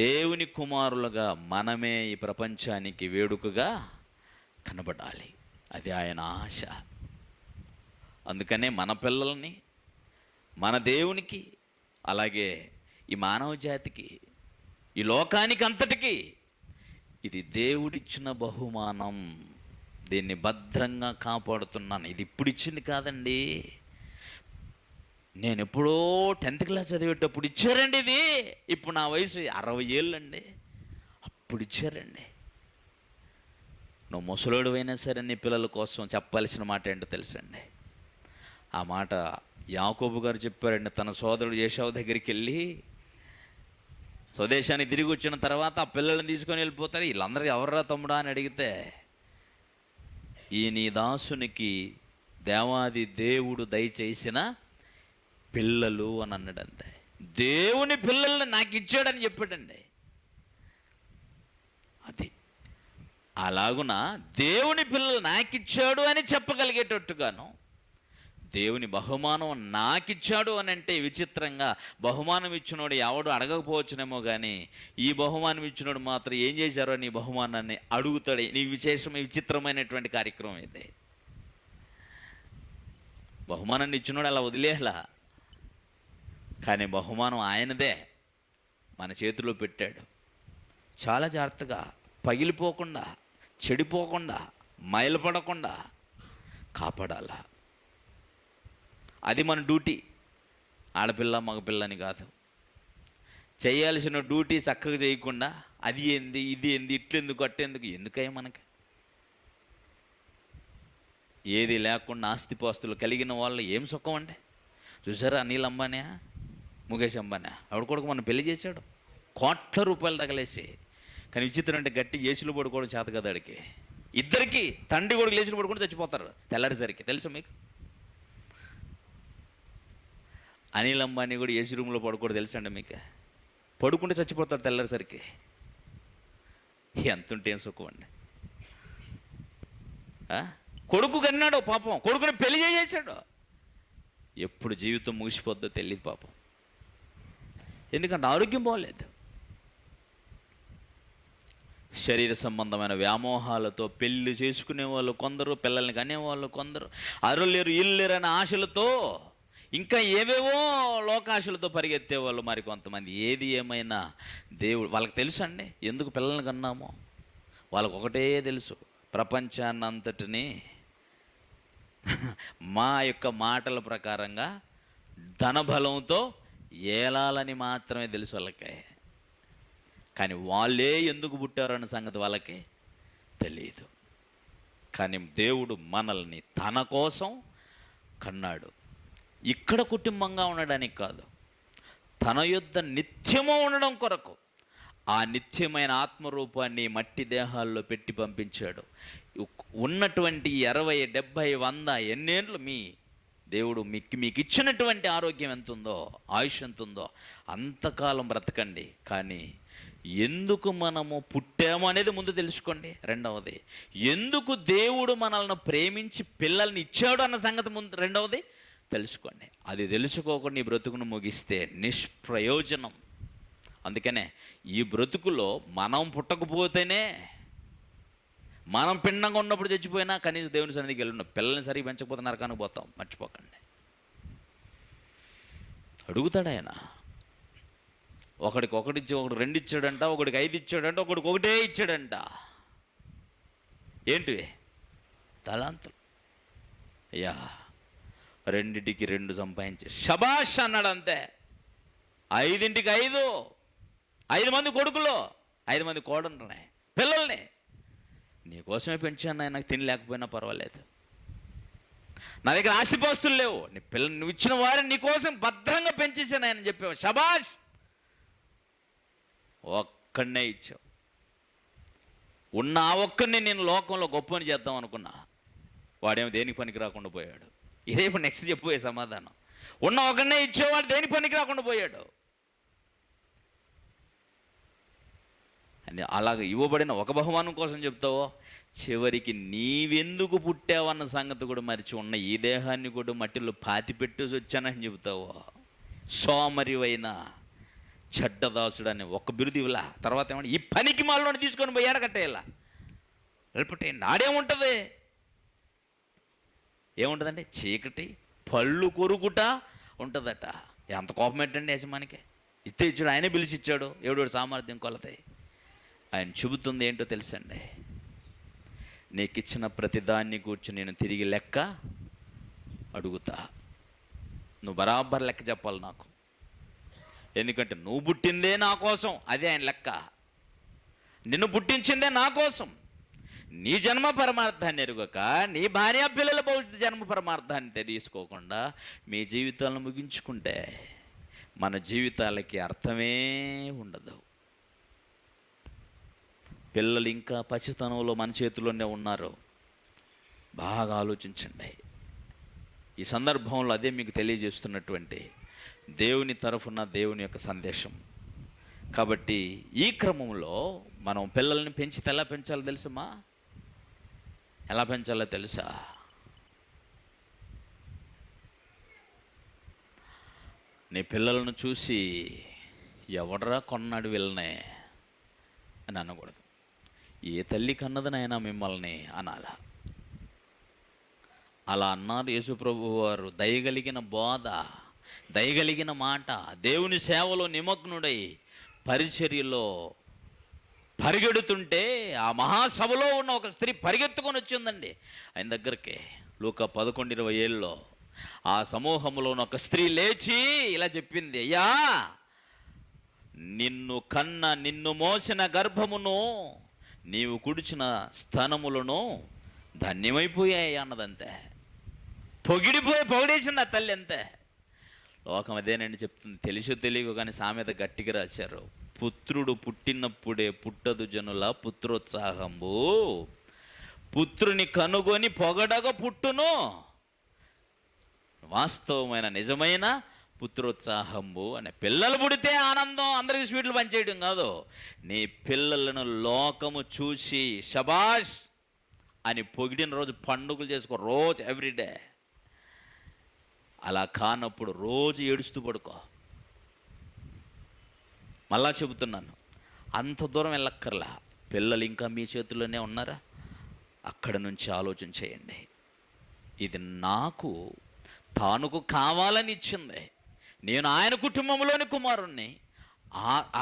దేవుని కుమారులుగా మనమే ఈ ప్రపంచానికి వేడుకగా కనబడాలి. అది ఆయన ఆశ. అందుకనే మన పిల్లల్ని మన దేవునికి, అలాగే ఈ మానవ జాతికి, ఈ లోకానికి అంతటికి ఇది దేవుడిచ్చిన బహుమానం. దీన్ని భద్రంగా కాపాడుతున్నాను. ఇది ఇప్పుడు ఇచ్చింది కాదండి, నేను ఎప్పుడో 10th క్లాస్ చదివేటప్పుడు ఇచ్చారండి ఇది. ఇప్పుడు నా వయసు 60 ఏళ్ళండి, అప్పుడు ఇచ్చారండి. నువ్వు ముసలోడు అయినా సరే నీ పిల్లల కోసం చెప్పాల్సిన మాట ఏంటో తెలుసండి. ఆ మాట యాకోబు గారు చెప్పారండి. తన సోదరుడు ఏశావు దగ్గరికి వెళ్ళి స్వదేశానికి తిరిగి వచ్చిన తర్వాత ఆ పిల్లల్ని తీసుకొని వెళ్ళిపోతారు. వీళ్ళందరూ ఎవర్రా తమ్ముడా అని అడిగితే, ఈ నీ దాసునికి దేవాది దేవుడు దయచేసిన పిల్లలు అని అన్నాడంతే. దేవుని పిల్లల్ని నాకు ఇచ్చాడని చెప్పాడండి. అది అలాగున దేవుని పిల్లలు నాకిచ్చాడు అని చెప్పగలిగేటట్టుగాను, దేవుని బహుమానం నాకిచ్చాడు అని అంటే విచిత్రంగా, బహుమానం ఇచ్చినోడు ఎవడు అడగకపోవచ్చునేమో కానీ ఈ బహుమానం ఇచ్చినోడు మాత్రం ఏం చేశారో నీ బహుమానాన్ని అడుగుతాడు. నీ విచిత్రమైనటువంటి కార్యక్రమం ఇది. బహుమానాన్ని ఇచ్చినోడు అలా వదిలేలా, కానీ బహుమానం ఆయనదే, మన చేతిలో పెట్టాడు. చాలా జాగ్రత్తగా పగిలిపోకుండా, చెడిపోకుండా, మైలపడకుండా కాపాడాల. అది మన డ్యూటీ. ఆడపిల్ల మగపిల్ల అని కాదు. చేయాల్సిన డ్యూటీ చక్కగా చేయకుండా అది ఏంది ఇది ఏంది ఇట్లెందుకు అట్టేందుకు, ఎందుకయ్యా మనకి? ఏది లేకుండా ఆస్తిపాస్తులు కలిగిన వాళ్ళు ఏం సుఖం అండి. చూసారా, అనిల్ అంబానీ, ముఖేష్ అంబానీ, ఆవిడ కొడుకు మనం పెళ్లి చేశాడు కోట్ల రూపాయలు తగలేసి. కానీ విచిత్రం అంటే గట్టి ఏసులు పడుకోవడం చేత కదా ఆడికి. ఇద్దరికి తండ్రి కొడుకు లేచులు పడుకుంటూ చచ్చిపోతారు తెల్లారేసరికి. తెలుసా మీకు? అనిల్ అంబానీ కూడా ఏసీ రూమ్లో పడుకోవడం తెలుసండి మీకు? పడుకుంటే చచ్చిపోతాడు తెల్లారేసరికి. ఎంత ఉంటే ఏం సుఖం అండి. కొడుకు కన్నాడు పాపం, కొడుకుని పెళ్లి చేసేసాడు. ఎప్పుడు జీవితం ముగిసిపోద్దో తెలియదు పాపం. ఎందుకంటే ఆరోగ్యం బాగోలేదు. శరీర సంబంధమైన వ్యామోహాలతో పెళ్లి చేసుకునే వాళ్ళు కొందరు, పిల్లల్ని కనేవాళ్ళు కొందరు, అరులేరు ఇల్లేరు అనే ఆశలతో, ఇంకా ఏవేవో లోకాశలతో పరిగెత్తే వాళ్ళు మరి కొంతమంది. ఏది ఏమైనా దేవుడు వాళ్ళకి తెలుసు అండి ఎందుకు పిల్లల్ని కన్నామో. వాళ్ళకు ఒకటే తెలుసు, ప్రపంచాన్నంతటినీ మా యొక్క మాటల ప్రకారంగా ధనబలంతో ఏలాలని మాత్రమే తెలుసు వాళ్ళకి. కానీ వాళ్ళే ఎందుకు పుట్టారన్న సంగతి వాళ్ళకి తెలియదు. కానీ దేవుడు మనల్ని తన కోసం కన్నాడు. ఇక్కడ కుటుంబంగా ఉండడానికి కాదు, తన యొద్ద నిత్యము ఉండడం కొరకు ఆ నిత్యమైన ఆత్మరూపాన్ని మట్టి దేహాల్లో పెట్టి పంపించాడు. ఉన్నటువంటి 60, 70, 100 ఎన్నేళ్ళు మీ దేవుడు మీకు ఇచ్చినటువంటి ఆరోగ్యం ఎంత ఉందో, ఆయుష్ ఎంత ఉందో అంతకాలం బ్రతకండి. కానీ ఎందుకు మనము పుట్టాము అనేది ముందు తెలుసుకోండి. రెండవది, ఎందుకు దేవుడు మనల్ని ప్రేమించి పిల్లల్ని ఇచ్చాడు అన్న సంగతి ముందు రెండవది తెలుసుకోండి. అది తెలుసుకోకుండా ఈ బ్రతుకును ముగిస్తే నిష్ప్రయోజనం. అందుకనే ఈ బ్రతుకులో మనం పుట్టకపోతేనే, మనం పిండంగా ఉన్నప్పుడు చచ్చిపోయినా కనీసం దేవుని సన్నిధికి వెళ్ళున్నాం. పిల్లల్ని సరిగ్గా పెంచకపోతే నరకానికి పోతాం, మర్చిపోకండి. అడుగుతాడు ఆయన. ఒకడికి 1 ఇచ్చి, ఒకడు 2 ఇచ్చాడంట, ఒకడికి 5 ఇచ్చాడంట, ఒకడికి 1 ఇచ్చాడంట. ఏంటి? తలాంతులు. అయ్యా 2టికి 2 సంపాదించి శబాష్ అన్నాడు అంతే. 5టికి 5, 5 మంది కొడుకులు, 5 మంది కోడళ్ళని, పిల్లల్ని నీకోసమే పెంచాను ఆయన, నాకు తిని లేకపోయినా పర్వాలేదు. నా దగ్గర ఆస్తిపాస్తులు లేవు, నీ పిల్లలు నువ్వు ఇచ్చిన వారిని నీకోసం భద్రంగా పెంచేసాను ఆయన చెప్పావు. శబాష్, ఒక్కడనే ఇచ్చావు. ఉన్న ఆ ఒక్కడిని నేను లోకంలో గొప్పని చేద్దాం అనుకున్నా, వాడేమో దేనికి పనికి రాకుండా పోయాడు. ఇదే ఇప్పుడు నెక్స్ట్ చెప్పబోయే సమాధానం. ఉన్న ఒకనే ఇచ్చేవాడు దేని పనికి రాకుండా పోయాడు. అని అలాగ ఇవ్వబడిన ఒక బహుమానం కోసం చెప్తావో, చివరికి నీవెందుకు పుట్టావన్న సంగతి కూడా మరిచి ఉన్న ఈ దేహాన్ని కూడా మట్టిలో పాతిపెట్టేసి వచ్చానని చెబుతావో. సోమరివైన చెడ్డదాసుడు అని ఒక బిరుదు ఇవ్వలా. తర్వాత ఏమన్నా ఈ పనికి మాలోని తీసుకొని పోయి ఏడకట్టేయాల లేకపోతే నాడేముంటుంది? ఏముంటుందండి? చీకటి, పళ్ళు కొరుకుట ఉంటుందట. ఎంత కోపం ఏంటండి యజమానికి? ఇస్తే ఇచ్చాడు, ఆయనే పిలిచి ఇచ్చాడు. ఎవడోడు సామర్థ్యం కొలతాయి. ఆయన చెబుతుంది ఏంటో తెలుసండి, నీకు ఇచ్చిన ప్రతిదాన్ని కూర్చుని నేను తిరిగి లెక్క అడుగుతా. నువ్వు బరాబర్ లెక్క చెప్పాలి నాకు. ఎందుకంటే నువ్వు పుట్టిందే నా కోసం, అదే ఆయన లెక్క. నిన్ను పుట్టించిందే నా కోసం. నీ జన్మ పరమార్థాన్ని ఎరుగక, నీ భార్య పిల్లల భవిష్యత్ జన్మ పరమార్థాన్ని తెలుసుకోకుండా మీ జీవితాలను ముగించుకుంటే మన జీవితాలకి అర్థమే ఉండదు. పిల్లలు ఇంకా పసితనంలో మన చేతిలోనే ఉన్నారు. బాగా ఆలోచించండి. ఈ సందర్భంలో అదే మీకు తెలియజేస్తున్నటువంటి దేవుని తరఫున దేవుని యొక్క సందేశం. కాబట్టి ఈ క్రమంలో మనం పిల్లల్ని పెంచితే ఎలా పెంచాలో తెలుసమ్మా? ఎలా పెంచాలో తెలుసా? నీ పిల్లలను చూసి ఎవడరా కొన్నాడు వీళ్ళనే అని అనకూడదు. ఏ తల్లి కన్నదనైనా మిమ్మల్ని అనాల. అలా అన్నారు యేసుప్రభు వారు. దయగలిగిన బోధ, దయగలిగిన మాట, దేవుని సేవలో నిమగ్నుడై పరిచర్యలో పరిగెడుతుంటే ఆ మహాసభలో ఉన్న ఒక స్త్రీ పరిగెత్తుకొని వచ్చిందండి ఆయన దగ్గరికి. లూకా 11:27 ఆ సమూహంలో ఉన్న ఒక స్త్రీ లేచి ఇలా చెప్పింది, అయ్యా నిన్ను కన్న, నిన్ను మోసిన గర్భమును, నీవు కుడిచిన స్తనములను ధన్యమైపోయాయి అన్నదంతే. పొగిడేసింది ఆ తల్లి అంతే. లోకం అదేనండి చెప్తుంది. తెలుసో తెలియక కానీ సామెత గట్టిగా రాశారు. పుత్రుడు పుట్టినప్పుడే పుట్టదు జనుల పుత్రోత్సాహంబు, పుత్రుని కనుగొని పొగడగ పుట్టును వాస్తవమైన నిజమైన పుత్రోత్సాహంబు అనే. పిల్లలు పుడితే ఆనందం, అందరికీ స్వీట్లు పంచేయడం కాదు. నీ పిల్లలను లోకము చూసి శబాష్ అని పొగిడిన రోజు పండుగలు చేసుకో, రోజు ఎవ్రీడే. అలా కానప్పుడు రోజు ఏడుస్తూ పడుకో. మళ్ళా చెబుతున్నాను, అంత దూరం వెళ్ళక్కర్లా. పిల్లలు ఇంకా మీ చేతుల్లోనే ఉన్నారా? అక్కడ నుంచి ఆలోచన చేయండి. ఇది నాకు తానుకు కావాలని ఇచ్చింది. నేను ఆయన కుటుంబంలోని కుమారుణ్ణి.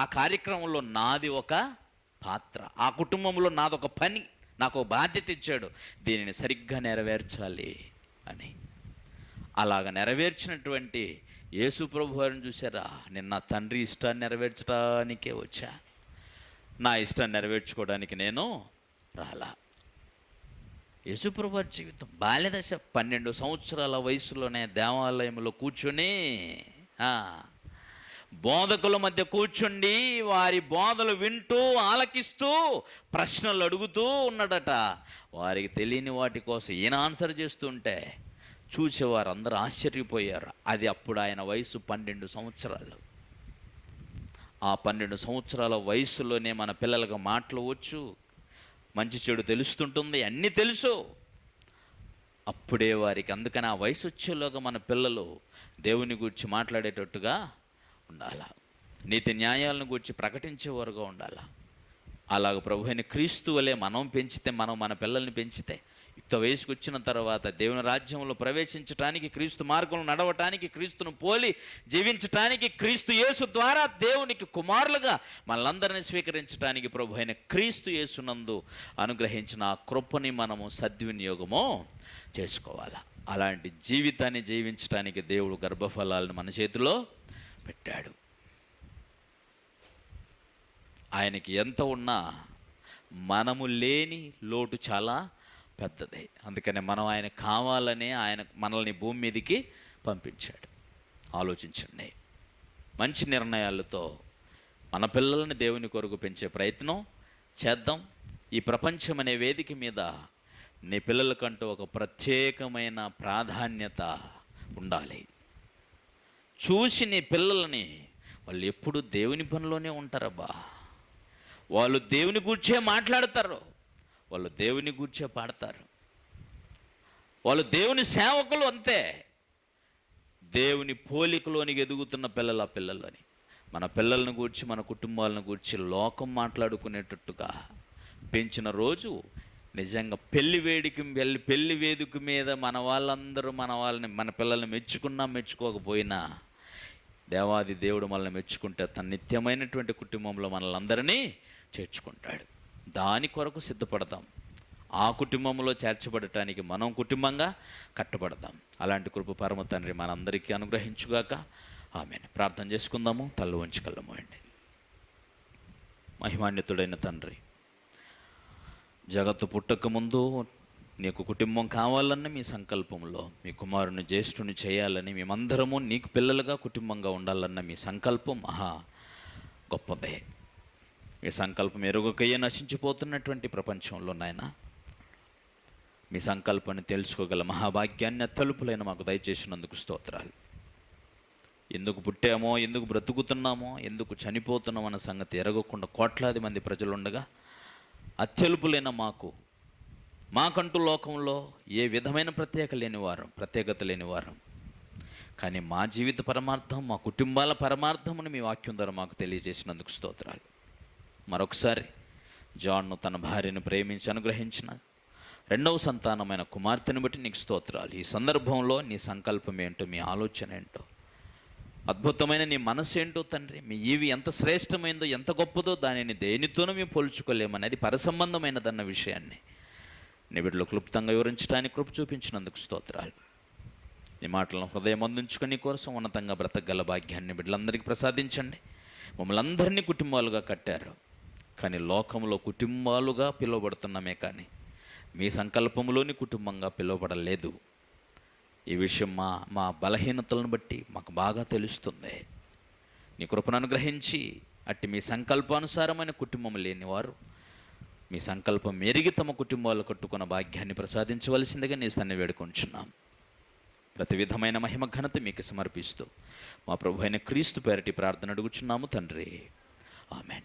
ఆ కార్యక్రమంలో నాది ఒక పాత్ర, ఆ కుటుంబంలో నాది ఒక పని, నాకు ఒక బాధ్యత ఇచ్చాడు. దీనిని సరిగ్గా నెరవేర్చాలి అని. అలాగ నెరవేర్చినటువంటి యేసు ప్రభు వారిని చూసారా? నేను నా తండ్రి ఇష్టాన్ని నెరవేర్చడానికే వచ్చా, నా ఇష్టాన్ని నెరవేర్చుకోవడానికి నేను రాలా. యేసు ప్రభు వారి జీవితం బాల్యదశ 12 సంవత్సరాల వయసులోనే దేవాలయంలో కూర్చొని బోధకుల మధ్య కూర్చుండి వారి బోధలు వింటూ ఆలకిస్తూ ప్రశ్నలు అడుగుతూ ఉన్నాడట. వారికి తెలియని వాటి కోసం ఈయన ఆన్సర్ చేస్తుంటే చూసేవారు అందరూ ఆశ్చర్యపోయారు. అది అప్పుడు ఆయన వయసు 12 సంవత్సరాలు. ఆ 12 సంవత్సరాల వయసులోనే మన పిల్లలకు మాటలు వచ్చు, మంచి చెడు తెలుస్తుంటుంది, అన్నీ తెలుసు. అప్పుడే వారికి, అందుకని ఆ వయసు వచ్చేలోగా మన పిల్లలు దేవుని గురించి మాట్లాడేటట్టుగా ఉండాలి, నీతి న్యాయాలను గురించి ప్రకటించేవారుగా ఉండాలి. అలాగ ప్రభు అయిన క్రీస్తు వలె మనం పెంచితే, మనం మన పిల్లల్ని పెంచితే యుక్త వయసుకు వచ్చిన తర్వాత దేవుని రాజ్యంలో ప్రవేశించటానికి, క్రీస్తు మార్గంలో నడవటానికి, క్రీస్తును పోలి జీవించటానికి, క్రీస్తు యేసు ద్వారా దేవునికి కుమారులుగా మనలందరినీ స్వీకరించడానికి ప్రభు అయిన క్రీస్తు యేసునందు అనుగ్రహించిన ఆ కృపని మనము సద్వినియోగము చేసుకోవాలి. అలాంటి జీవితాన్ని జీవించటానికి దేవుడు గర్భఫలాలను మన చేతిలో పెట్టాడు. ఆయనకి ఎంత ఉన్నా మనము లేని లోటు చాలా పెద్దది. అందుకనే మనం ఆయన కావాలనే ఆయన మనల్ని భూమి మీదకి పంపించాడు. ఆలోచించండి. మంచి నిర్ణయాలతో మన పిల్లల్ని దేవుని కొరకు పెంచే ప్రయత్నం చేద్దాం. ఈ ప్రపంచం అనే వేదిక మీద నీ పిల్లలకంటూ ఒక ప్రత్యేకమైన ప్రాధాన్యత ఉండాలి. చూసి నీ పిల్లలని, వాళ్ళు ఎప్పుడు దేవుని పనిలోనే ఉంటారబ్బా, వాళ్ళు దేవుని గూర్చే మాట్లాడతారు, వాళ్ళు దేవుని గూర్చే పాడతారు, వాళ్ళు దేవుని సేవకులు అంతే. దేవుని పోలికలోనికి ఎదుగుతున్న పిల్లలని మన పిల్లలను గూర్చి, మన కుటుంబాలను గూర్చి లోకం మాట్లాడుకునేటట్టుగా పెంచిన రోజు నిజంగా పెళ్లి వేదిక మీద మన వాళ్ళందరూ మన పిల్లల్ని మెచ్చుకున్నా మెచ్చుకోకపోయినా దేవాది దేవుడు మనల్ని మెచ్చుకుంటే తన నిత్యమైనటువంటి కుటుంబంలో మనల్ని చేర్చుకుంటాడు. దాని కొరకు సిద్ధపడదాం. ఆ కుటుంబంలో చేర్చబడటానికి మనం కుటుంబంగా కట్టబడదాం. అలాంటి కృప పరమ తండ్రి మనందరికీ అనుగ్రహించుగాక. ఆమేన్. ప్రార్థన చేసుకుందాము. తల్లు వంచి కళ్ళము అండి. మహిమాన్వితుడైన తండ్రి, జగత్తు పుట్టక ముందు నీకు కుటుంబం కావాలన్న మీ సంకల్పంలో మీ కుమారుని జ్యేష్ఠుని చేయాలని, మేమందరము నీకు పిల్లలుగా కుటుంబంగా ఉండాలన్న మీ సంకల్పం మహా గొప్పదే. మీ సంకల్పం ఎరుగకయ్యే నశించిపోతున్నటువంటి ప్రపంచంలో నాయన, మీ సంకల్పాన్ని తెలుసుకోగల మహాభాగ్యాన్ని తలుపులైన మాకు దయచేసినందుకు స్తోత్రాలు. ఎందుకు పుట్టామో, ఎందుకు బ్రతుకుతున్నామో, ఎందుకు చనిపోతున్నామో అన్న సంగతి ఎరగకుండా కోట్లాది మంది ప్రజలుండగా అత్యల్పులైన మాకంటూ లోకంలో ఏ విధమైన ప్రత్యేకత లేనివారం, కానీ మా జీవిత పరమార్థం, మా కుటుంబాల పరమార్థమును మీ వాక్యం ద్వారా మాకు తెలియజేసినందుకు స్తోత్రాలు. మరొకసారి జాన్ను తన భార్యను ప్రేమించి అనుగ్రహించిన రెండవ సంతానమైన కుమార్తెను బట్టి నీకు స్తోత్రాలు. ఈ సందర్భంలో నీ సంకల్పం ఏంటో, మీ ఆలోచన ఏంటో, అద్భుతమైన నీ మనసు ఏంటో తండ్రి, మీ ఈవి ఎంత శ్రేష్టమైందో, ఎంత గొప్పదో దానిని దేనితోనూ మేము పోల్చుకోలేమనేది పరసంబంధమైనదన్న విషయాన్ని నీ బిడ్డలు క్లుప్తంగా వివరించడానికి కృప చూపించినందుకు స్తోత్రాలు. నీ మాటలను హృదయం అందించుకొని నీ కోసం ఉన్నతంగా బ్రతకగల భాగ్యాన్ని బిడ్డలందరికీ ప్రసాదించండి. మమ్మల్ని అందరినీ కుటుంబాలుగా కట్టారు, కానీ లోకంలో కుటుంబాలుగా పిలువబడుతున్నామే కానీ మీ సంకల్పంలోని కుటుంబంగా పిలువబడలేదు. ఈ విషయం మా మా బలహీనతలను బట్టి మాకు బాగా తెలుస్తుంది. నీ కృపను అనుగ్రహించి అట్టి మీ సంకల్పానుసారమైన కుటుంబం లేనివారు మీ సంకల్పం మెరిగి తమ కుటుంబాలు కట్టుకున్న భాగ్యాన్ని ప్రసాదించవలసిందిగా నీ సన్ని వేడుకొంచున్నాం. ప్రతి విధమైన మహిమ ఘనత మీకు సమర్పిస్తూ మా ప్రభు అయిన క్రీస్తు పేరటి ప్రార్థన అడుగుచున్నాము తండ్రి. ఆమెన్.